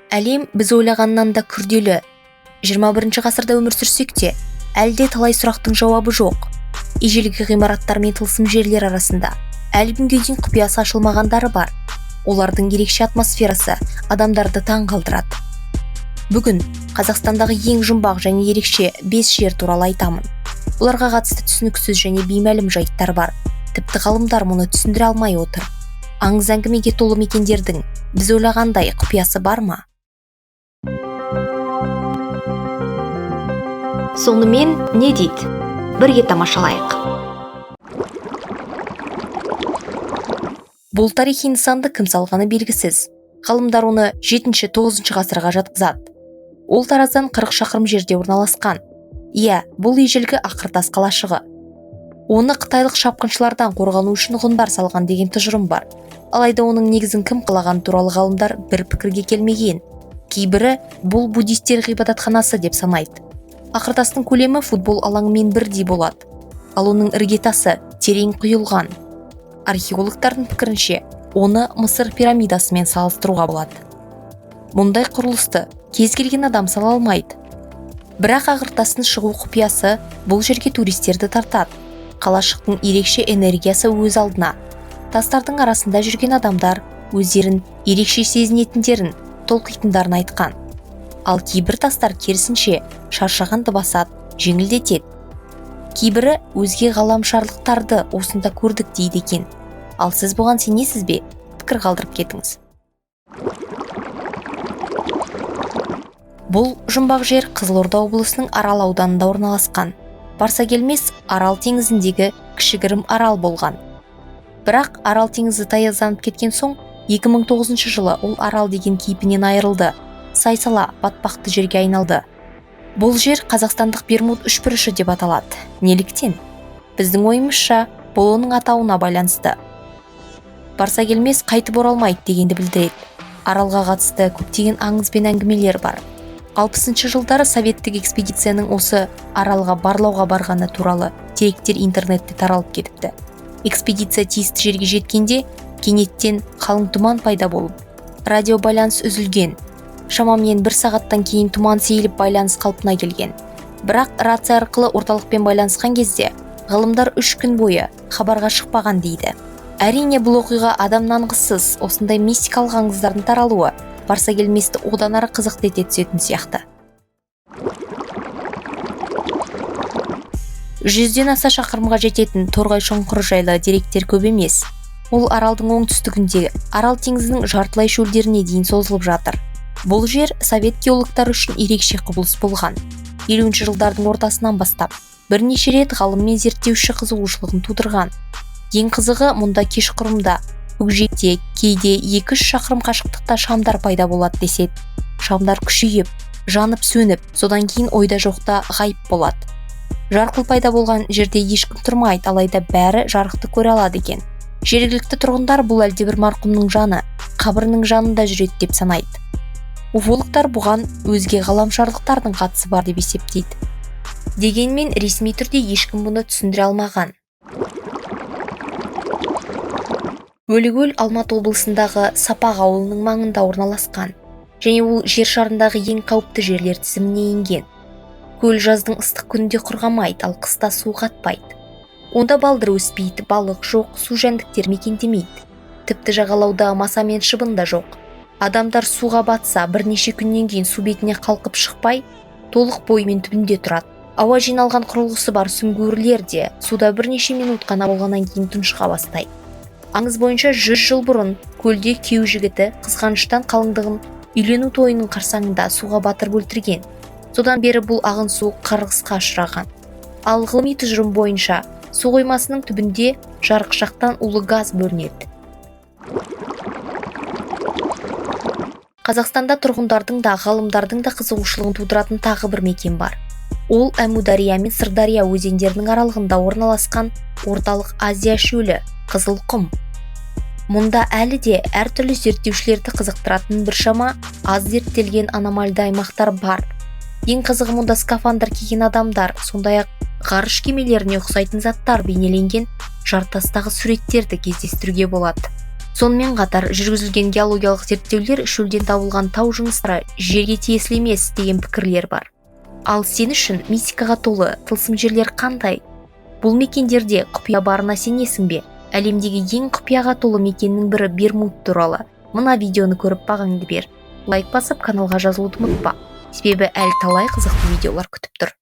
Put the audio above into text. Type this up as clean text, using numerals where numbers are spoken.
Әлем біз ойлағаннан да күрделі. 21 ғасырда өмір сүрсек те, әлде талай сұрақтың жауабы жоқ. Ежелгі ғимараттар мен тылсым жерлер арасында әлі күнге дейін құпиясы ашылмағандары бар. Олардың ерекше атмосферасы адамдарды таң қалдырады. Бүгін Қазақстандағы ең жұмбақ және ерекше 5 жер туралы айтамын. Оларға қатысты түсініксіз және беймәлім жайттар бар. Тіпті ғалымдар мұны түсіндіре алмай отыр. Аңыз әңгімеге толы мекендердің біз ойлағандай құпиясы бар ма? Сонымен не дейді? Бірге тамашалайық. Бұл тарихи нысанды кім салғаны белгісіз. Ғалымдар оны 7-9 ғасырға жатқызады. Ол Тараздан 40 шақырым жерде орналасқан. Иә, бұл ежелгі ақыртас қалашығы. Оны қытайлық шапқыншылардан қорғану үшін ғұндар салған деген тұжырым бар. Алайда оның негізін кім қалаған туралы ғалымдар бір пікірге келмеген. Кейбірі бұл буддистер ғибадатханасы деп санайды. Ақыртастың көлемі футбол алаңымен бірдей болады. Ал оның іргетасы терең құйылған. Археологтардың пікірінше, оны Мысыр пирамидасымен салыстыруға болады. Мұндай құрылысты кез келген адам сала алмайды. Бірақ ақыртастың шығу құпиясы бұл жерге туристерді тартады. Қалашықтың ерекше энергиясы өз алдына. Тастардың арасында жүрген адамдар өздерін ерекше сезінетіндерін, толқитындарын айтқан. Ал кейбір тастар керісінше шаршағанды басады, жеңілдетеді. Кейбірі өзге ғаламшарлықтарды осында көрдік дейді екен. Ал сіз бұған сенесіз бе? Пікір қалдырып кетіңіз. Бұл жұмбақ жер Қызылорда облысының Арал ауданында орналасқан. Барса келмес Арал теңізіндегі кішігірім арал болған. Бірақ Арал теңізі таязданып кеткен соң 2009 жылы ол Арал деген кейпінен айырылды. Сайсала батпақты жерге айналды. Бұл жер қазақстандық Бермуд үшбұрышы деп аталады. Неліктен? Біздің ойымызша, бұл оның атауына байланысты. Барса келмес қайтып оралмайды дегенді білдіреді. Аралға қатысты көптеген аңыз бен әңгімелер бар. 60 жылдары советтік экспедицияның осы Аралға барлауға барғаны туралы деректер интернетте таралып кетіпті. Экспедиция тиісті жерге жеткенде кенеттен қалың тұман пайда болып, радио байланыс үзілген. Шамамен 1 сағаттан кейін тұман сейіліп байланыс қалпына келген. Бірақ рация арқылы орталықпен байланысқан кезде ғалымдар 3 күн бойы хабарға шықпаған дейді. Әрине бұл оқиға адамнан қызсыз, осындай мистикалық аңыздардың таралуы барса келместі одан ары қызықты ете түсетін сияқты. 100-ден аса шақырымға жететін Торғай шұңқыры жайлы деректер көп емес. Ол Аралдың оңтүстігіндегі Арал теңізінің жартылай шөлдеріне дейін созылып жатыр. Бұл жер совет геологтары үшін ерекше құбылыс болған. 50 жылдардың ортасынан бастап бірнеше рет ғалым мен зерттеуші қызығушылығын тудырған. Ең қызығы, мұнда кешқұрымда көкжиекте кейде 2-3 шақырым қашықтықта шамдар пайда болады деседі. Шамдар күшейіп, жанып сөніп, содан кейін ойда жоқта ғайып болады. Жарқыл пайда болған жерде ешкім тұрмайды, алайда бәрі жарықты көре алады екен. Жергілікті тұрғындар бұл әлдебір марқұмның жаны, қабірінің жанында жүреді деп санайды. Уфологтар бұған өзге ғаламшарлықтардың қатысы бар деп есептейді. Дегенмен ресми түрде ешкім бұны түсіндіре алмаған. Өлікөл Алматы облысындағы Сапақ ауылының маңында орналасқан және ол жер шарындағы ең қауіпті жерлер тізіміне енген. Көл жаздың ыстық күнінде құрғамайды, ал қыста су қатпайды. Онда балдыр өспейді, балық жоқ, су жәндіктер мекендемейді. Тіпті жағалауда маса мен шыбын да жоқ. Адамдар суға батса, бірнеше күннен кейін су бетіне қалқып шықпай, толық бойымен түбінде тұрады. Ауа жиналған құрылғысы бар сүңгуірлер де суда бірнеше минут қана болғаннан кейін тұншыға бастайды. Аңыз бойынша 100 жыл бұрын көлде күйеу жігіті қызғаныштан қалыңдығын үйлену тойының қарсаңында суға батырып өлтірген. Содан бері бұл ағын су қарғысқа ұшыраған. Ал ғылыми тұжырым бойынша су қоймасының түбінде жарықшақтан улы газ бөлінеді. Қазақстанда тұрғындардың да ғалымдардың да қызығушылығын тудыратын тағы бір мекен бар. Ол Әмудария мен Сырдария өзендерінің аралығында орналасқан орталық Азия шөлі Қызылқұм. Мұнда әлі де әртүрлі зерттеушілерді қызықтыратын біршама аз зерттелген аномальды аймақтар бар. Ең қызығы, мұнда скафандр киген адамдар, сондай-ақ ғарыш кемелеріне ұқсайтын заттар бейнеленген жартастағы суреттерді кездестіруге болады. Сонымен қатар жүргізілген геологиялық зерттеулер шөлден табылған тау жыныстары жерге тиесілі емес деген пікірлер бар. Ал сен үшін мистикаға толы тылсым жерлер қандай? Бұл мекендерде құпия барына сенесің бе? Әлемдегі ең құпияға толы мекеннің бірі Бермуд туралы мына видеоны көріп бағаңды бер. Лайк басып каналға жазылуды ұмытпа. Себебі әлі талай қызықты видеолар күтіп тұр.